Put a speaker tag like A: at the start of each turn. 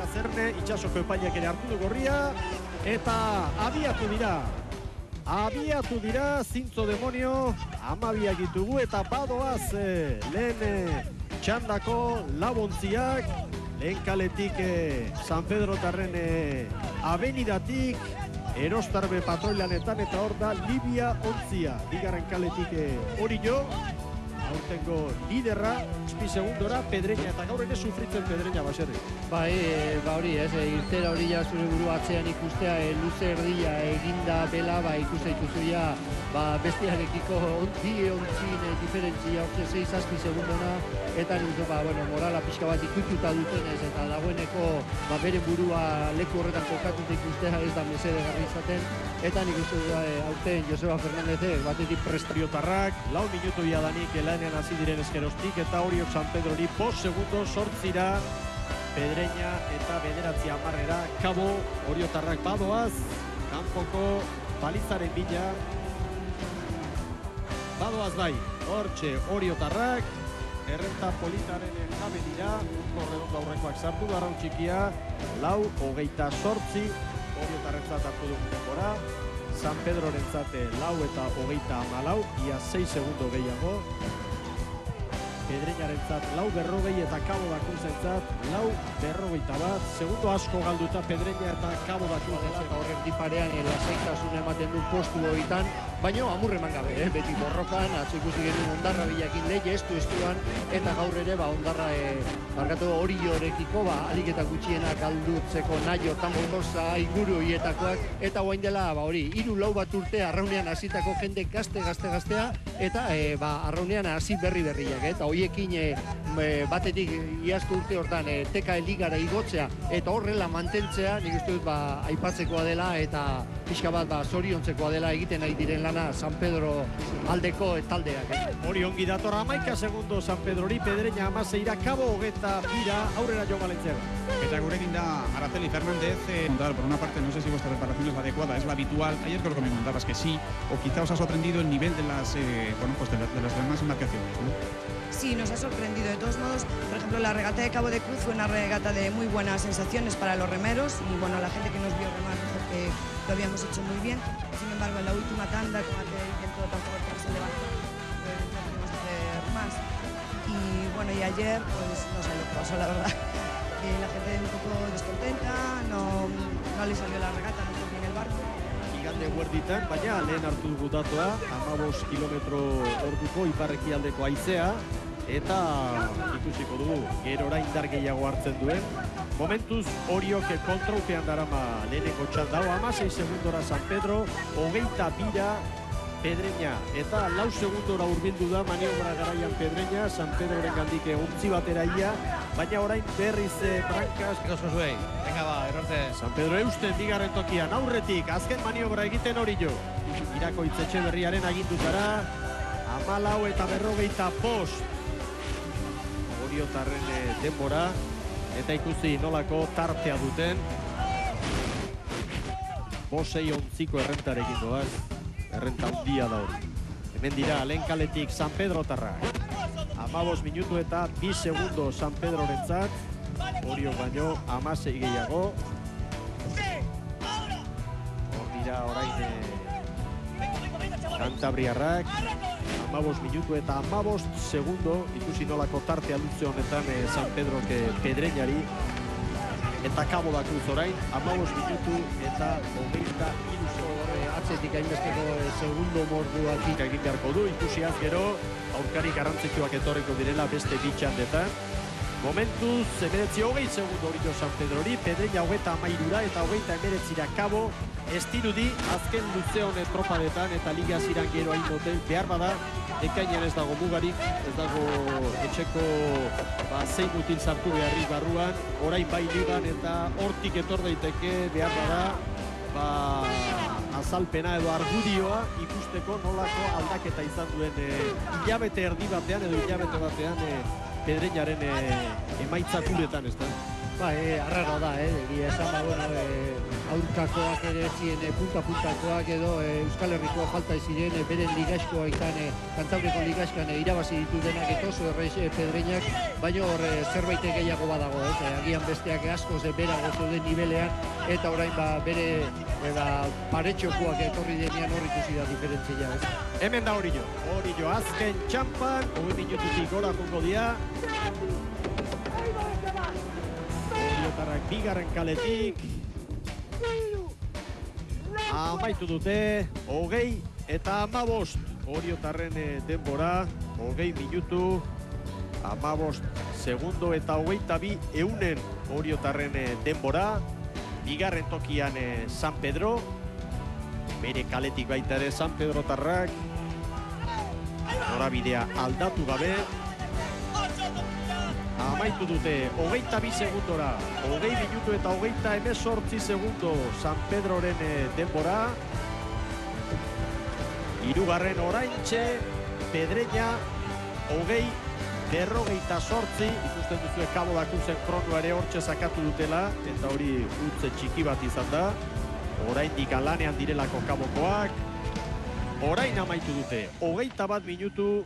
A: eta Zerne, itsasoko epaileak ere hartu du gorria, eta abiatu dira, Zintzo Demonio, 12 ditugu, eta badoaz lehen txandako labontziak, lehen kaletik San Pedro Tarren abenidatik, Erostarbe patroilanetan, eta hor da Libia ontzia, bigarren kaletik hori jo, aurtengo liderra, 7 segundora, Pedreña, eta gaur ere sufritzen Pedreña baserri.
B: Bai, hori, irtera hori ja zure buru atzean ikustea, luze erdila eginda bela, ikuste dituzu ja, bestiarekiko ontzin diferentzia, 6-7 segundona, eta nik morala pixka bat ikututa dutenez, eta dagoeneko bere burua leku horretan kokatuta ikustea ez da mesedegarri izaten, eta nik uste aurten Joseba Fernandezek batetik prestatiotarrak, 4 minutu jadanik lanean hasi diren eskerostik, eta horiok San Pedrori 5 segundo sortzira, Pedreña eta 9-10 kabo, oriotarrak badoaz, kanpoko balizaren bila, badoaz bai, hortxe oriotarrak, errenta politaren jabe dira, korredondo aurrekoak sartu da, arraun txikia, 4:28, oriotarrentzat hartu dugu denbora, San Pedrorentzat 4:24, ia 6 segundo gehiago, Pedreñarentzat 4:40 eta Kabo Dakuzentzat 4:41, segundo asko galduta Pedreña eta Kabo Dakuzentzat. Horrek diparean lasaitasuna ematen du postu horitan, baina amurre eman gabe, beti borrokan, atzo ikusi genuen Ondarra bilakin lehi estuan, eta gaur ere Ondarra barkatu hori jorekiko, alik eta gutxiena galdutzeko naio, tambokosa, inguru hietakoak, eta guain dela, hori, 3-4 bat urte arraunean hasitako jende gaztea, eta arraunean hasi berriak, eta hoiekin batetik iazko urte hortan teka ligara igotzea, eta horrela mantentzea, nik uste dut aipatzekoa dela, eta pixka bat zoriontzekoa dela egiten nahi diren lana San Pedro aldeko taldeak.
A: Hori ongi dator 11 segundo San Pedrori, Pedreña 16, Kabo 22, aurrera jo Valentziaga.
C: Eta gurekin da Araceli Fernández. Por una parte, no sé si vuestra preparación es la adecuada, es la habitual. Ayer creo que me comentabas que sí, o quizá os ha sorprendido el nivel de las demás embarcaciones, ¿no?
D: Sí, nos ha sorprendido. De todos modos, por ejemplo, la regata de Cabo de Cruz fue una regata de muy buenas sensaciones para los remeros y bueno, la gente que nos vio remar dijo que lo habíamos hecho muy bien. Sin embargo, en la última tanda, con aquel intento tan fuerte que se levantó, pues no pudimos hacer más. Y bueno, y ayer, pues no sé lo que pasó, la verdad. La gente un poco descontenta, no le salió la regata, no fue bien el barco.
A: Igande huerditan, baina lehen hartu dugu datua, 15 kilometro orduko ipar-ekialdeko haizea, eta ikusiko dugu, gerora indar gehiago hartzen duen. Momentuz, Oriok kontraupean darama lehenengo txandao, 16 segundora San Pedro, 22 Pedreña, eta 4 segundora urbildu da maniobra garaian Pedreña, San Pedroren gandik ontzi batera ia, baina orain berriz brankaz.
E: Venga errante.
A: San Pedro eusten bigarren tokian, aurretik, azken maniobra egiten hori jo. Irakoitz Etxeberriaren agindutara, 14 eta 45. Oriotarren denbora, eta ikusi nolako tartea duten. 5-6 errentarekin doaz, errenta handia da hori. Hemen dira, lehen kaletik San Pedro tarrak. 15 minutu eta 2 segundo San Pedrorentzat, Oriok baino 16 gehiago. Hor dira orain Kantabriarrak, 15 minutu eta 15 segundo, ikusi nolako tartea luze honetan San Pedrok Pedreñari, eta Cabo da Cruz orain, 15 minutu eta 23 segundo.
B: Atzetik hainbesteko segundo morduak
A: egin beharko du, ikusiaz gero, aurkari garrantzitsuak etorriko direla beste bitxandetan. Momentuz, 19 segundo hori jo San Pedrori, Pedreña 23 eta 29 Cabo, estirudi azken luze honen tropadetan eta liga ziran gero hain motel behar bada, ekainan ez dago mugarik, ez dago etxeko zein mutil sartu beharrik barruan, orain bai ligan eta hortik etor daiteke behar bada, azalpena edo argudioa ikusteko nolako aldaketa izan duen hilabete erdi batean edo hilabete batean Pedreñaren emaitza kuletan, ez da?
B: Arraroa da, egia esan, aurkakoak ere ziren punta-puntakoak edo Euskal Herrikoa falta ziren beren ligaskoa izan, Kantabriko ligaskan irabazi ditu denak etoso errez Pedreñak, baina hor zerbait gehiago badago, agian besteak askoz berago zeuden nivelean, eta orain bere paretxokoak etorri denean hor ikusi da diferentzia.
A: Hemen da Orillo azken txampan, 20 minututik gora kongo dia. Oriotarrak bigarren kaletik. Amaitu dute, 20-15. Oriotarren denbora, 20 minutu, 15 segundo eta 22 eunen Oriotarren denbora. Bigarren tokian San Pedro, bere kaletik baita ere San Pedro tarrak. Norabidea aldatu gabe. Amaitu dute, 22 segundora, 20 minutu eta 28 segundo San Pedroren denbora. Hirugarren oraintxe, Pedreña, 20-48, ikusten duzue Cabo da Cruzen kronoa ere hortxe sakatu dutela, eta hori utze txiki bat izan da. Oraindik lanean direlako Cabokoak. Orain amaitu dute, 21 minutu